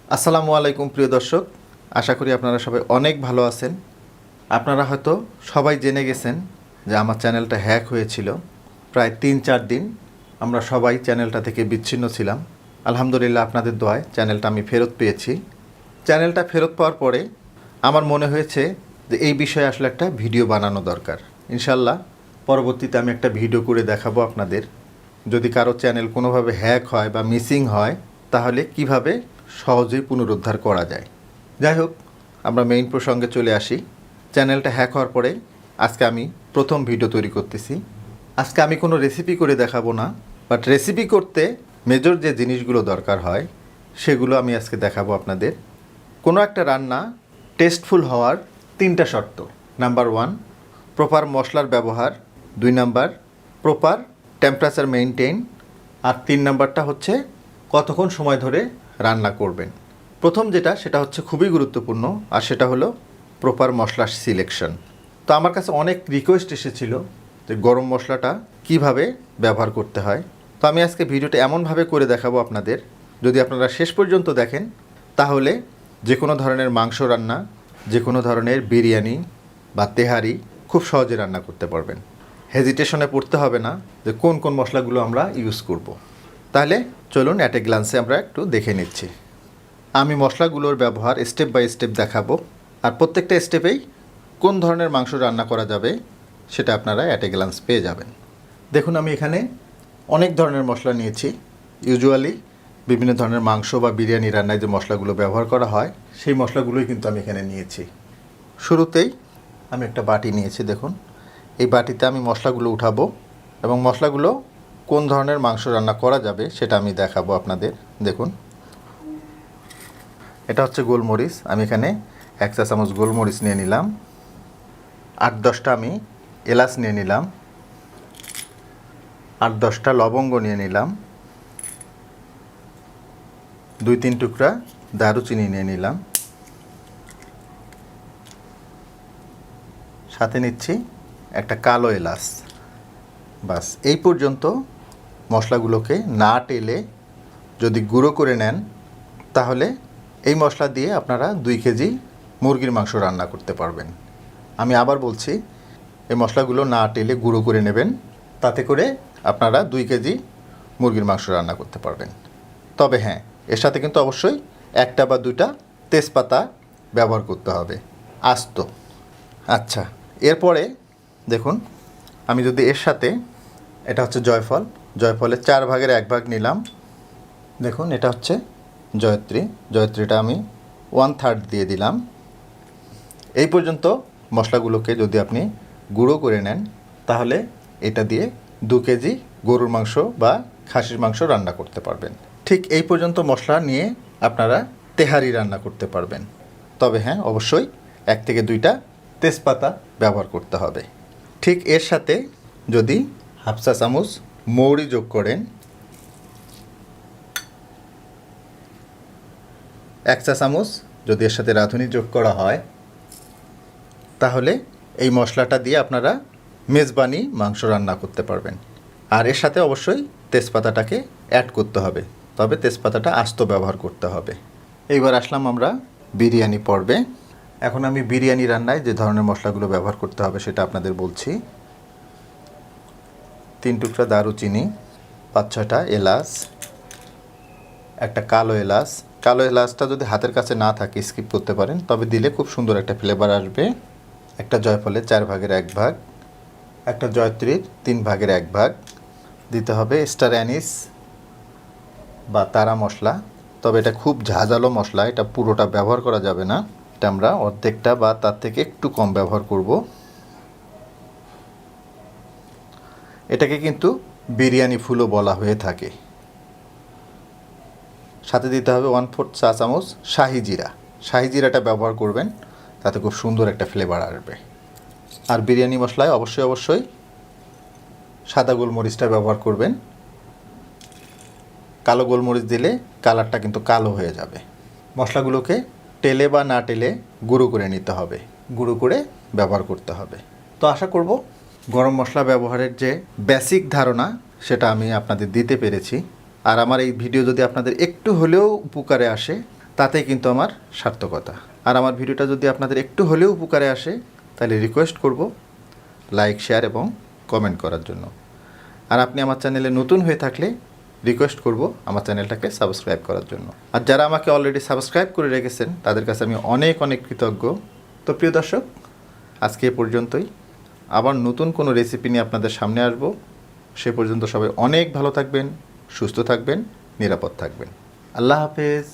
আসসালামু আলাইকুম প্রিয় দর্শক, আশা করি আপনারা সবাই অনেক ভালো আছেন। আপনারা হয়তো সবাই জেনে গেছেন যে আমার চ্যানেলটা হ্যাক হয়েছিল। প্রায় ৩-৪ দিন আমরা সবাই চ্যানেলটা থেকে বিচ্ছিন্ন ছিলাম। আলহামদুলিল্লাহ আপনাদের দোয়ায় চ্যানেলটা আমি ফেরত পেয়েছি। চ্যানেলটা ফেরত পাওয়ার পরে আমার মনে হয়েছে যে এই বিষয়ে আসলে একটা ভিডিও বানানো দরকার। ইনশাল্লাহ পরবর্তীতে আমি একটা ভিডিও করে দেখাবো আপনাদের। যদি কারো চ্যানেল কোনোভাবে হ্যাক হয় বা মিসিং হয় তাহলে কিভাবে সহজেই পুনরুদ্ধার করা যায়। যাই হোক, আমরা মেইন প্রসঙ্গে চলে আসি। চ্যানেলটা হ্যাক হওয়ার পরে আজকে আমি প্রথম ভিডিও তৈরি করতেছি। আজকে আমি কোনো রেসিপি করে দেখাবো না, বাট রেসিপি করতে মেজর যে জিনিসগুলো দরকার হয় সেগুলো আমি আজকে দেখাবো আপনাদের। কোনো একটা রান্না টেস্টফুল হওয়ার 3টা শর্ত। নাম্বার 1, প্রপার মশলার ব্যবহার। 2 নাম্বার, প্রপার টেম্পারেচার মেইনটেইন। আর 3 নাম্বারটা হচ্ছে কতক্ষণ সময় ধরে রান্না করবেন। প্রথম যেটা সেটা হচ্ছে খুবই গুরুত্বপূর্ণ, আর সেটা হলো প্রপার মশলার সিলেকশন। তো আমার কাছে অনেক রিকোয়েস্ট এসেছিল যে গরম মশলাটা কিভাবে ব্যবহার করতে হয়। তো আমি আজকে ভিডিওটা এমনভাবে করে দেখাবো আপনাদের, যদি আপনারা শেষ পর্যন্ত দেখেন তাহলে যে কোনো ধরনের মাংস রান্না, যে কোনো ধরনের বিরিয়ানি বা তেহারি খুব সহজে রান্না করতে পারবেন। হেজিটেশনে পড়তে হবে না যে কোন কোন মশলাগুলো আমরা ইউজ করব। তাহলে চলুন অ্যাট এ গ্লান্সে আমরা একটু দেখে নিচ্ছি। আমি মশলাগুলোর ব্যবহার স্টেপ বাই স্টেপ দেখাবো, আর প্রত্যেকটা স্টেপেই কোন ধরনের মাংস রান্না করা যাবে সেটা আপনারা অ্যাট এ গ্লান্স পেয়ে যাবেন। দেখুন, আমি এখানে অনেক ধরনের মশলা নিয়েছি। ইউজুয়ালি বিভিন্ন ধরনের মাংস বা বিরিয়ানি রান্নায় যে মশলাগুলো ব্যবহার করা হয় সেই মশলাগুলোই কিন্তু আমি এখানে নিয়েছি। শুরুতেই আমি একটা বাটি নিয়েছি। দেখুন, এই বাটিতে আমি মশলাগুলো উঠাবো এবং মশলাগুলো কোন ধরনের মাংস রান্না করা যাবে সেটা আমি দেখাবো আপনাদের। দেখুন, এটা হচ্ছে গোলমরিচ। আমি এখানে 1 চা চামচ গোলমরিচ নিয়ে নিলাম। 8-10টা আমি এলাচ নিয়ে নিলাম। 8-10টা লবঙ্গ নিয়ে নিলাম। 2-3 টুকরা দারুচিনি নিয়ে নিলাম। সাথে নিচ্ছি একটা কালো এলাচ। বাস, এই পর্যন্ত মশলাগুলোকে না টেলে যদি গুঁড়ো করে নেন তাহলে এই মশলা দিয়ে আপনারা 2 কেজি মুরগির মাংস রান্না করতে পারবেন। আমি আবার বলছি, এই মশলাগুলো না টেলে গুঁড়ো করে নেবেন, তাতে করে আপনারা 2 কেজি মুরগির মাংস রান্না করতে পারবেন। তবে হ্যাঁ, এর সাথে কিন্তু অবশ্যই 1টা বা 2টা তেজপাতা ব্যবহার করতে হবে আস্ত। আচ্ছা, এরপরে দেখুন, আমি যদি এর সাথে, এটা হচ্ছে জয়ফল, জয়ফলের 4 ভাগের 1 ভাগ নিলাম। দেখুন, এটা হচ্ছে জয়ত্রী, জয়ত্রীটা আমি 1/3 দিয়ে দিলাম। এই পর্যন্ত মশলাগুলোকে যদি আপনি গুঁড়ো করে নেন তাহলে এটা দিয়ে 2 কেজি গরুর মাংস বা খাসির মাংস রান্না করতে পারবেন। ঠিক এই পর্যন্ত মশলা নিয়ে আপনারা তেহারি রান্না করতে পারবেন। তবে হ্যাঁ, অবশ্যই 1 থেকে 2টা তেজপাতা ব্যবহার করতে হবে। ঠিক এর সাথে যদি 1/2 চা চামচ মৌরি যোগ করেন, 1 চা চামচ যদি এর সাথে রাঁধুনি যোগ করা হয় তাহলে এই মশলাটা দিয়ে আপনারা মেজবানি মাংস রান্না করতে পারবেন। আর এর সাথে অবশ্যই তেজপাতাটাকে অ্যাড করতে হবে, তবে তেজপাতাটা আস্ত ব্যবহার করতে হবে। এইবার আসলাম আমরা বিরিয়ানি পর্বে। এখন আমি বিরিয়ানি রান্নায় যে ধরনের মশলাগুলো ব্যবহার করতে হবে সেটা আপনাদের বলছি। 3 টুকরা দারুচিনি, 5-6টা এলাচ, একটা কালো এলাচ। কালো এলাচটা যদি হাতের কাছে না থাকে স্কিপ করতে পারেন, তবে দিলে খুব সুন্দর একটা ফ্লেভার আসবে। একটা জয়ফলের 4 ভাগের 1 ভাগ, একটা জয়ত্রীর 3 ভাগের 1 ভাগ দিতে হবে। স্টার অ্যানিস বা তারা মশলা, তবে এটা খুব ঝাঁঝালো মশলা, এটা পুরোটা ব্যবহার করা যাবে না, এটা আমরা অর্ধেকটা বা তার থেকে একটু কম ব্যবহার করব। এটাকে কিন্তু বিরিয়ানি ফুলও বলা হয়ে থাকে। সাথে দিতে হবে 1/4 চা চামচ শাহি জিরা। শাহি জিরাটা ব্যবহার করবেন, তাতে খুব সুন্দর একটা ফ্লেভার আসবে। আর বিরিয়ানি মশলায় অবশ্যই সাদা গোলমরিচটা ব্যবহার করবেন। কালো গোলমরিচ দিলে কালারটা কিন্তু কালো হয়ে যাবে। মশলাগুলোকে টেলে বা না টেলে গুঁড়ো করে নিতে হবে, গুঁড়ো করে ব্যবহার করতে হবে। তো আশা করব গরম মশলা ব্যবহারের যে বেসিক ধারণা সেটা আমি আপনাদের দিতে পেরেছি। আর আমার এই ভিডিও যদি আপনাদের একটু হলেও উপকারে আসে তাতেই কিন্তু আমার সার্থকতা। আর আমার ভিডিওটা যদি আপনাদের একটু হলেও উপকারে আসে তাহলে রিকোয়েস্ট করব লাইক, শেয়ার এবং কমেন্ট করার জন্য। আর আপনি আমার চ্যানেলে নতুন হয়ে থাকলে রিকোয়েস্ট করব আমার চ্যানেলটাকে সাবস্ক্রাইব করার জন্য। আর যারা আমাকে অলরেডি সাবস্ক্রাইব করে রেখেছেন তাদের কাছে আমি অনেক অনেক কৃতজ্ঞ। তো প্রিয় দর্শক, আজকে এ পর্যন্তই। আবার নতুন কোনো রেসিপি নিয়ে আপনাদের সামনে আসব। সে পর্যন্ত সবাই অনেক ভালো থাকবেন, সুস্থ থাকবেন, নিরাপদ থাকবেন। আল্লাহ হাফেজ।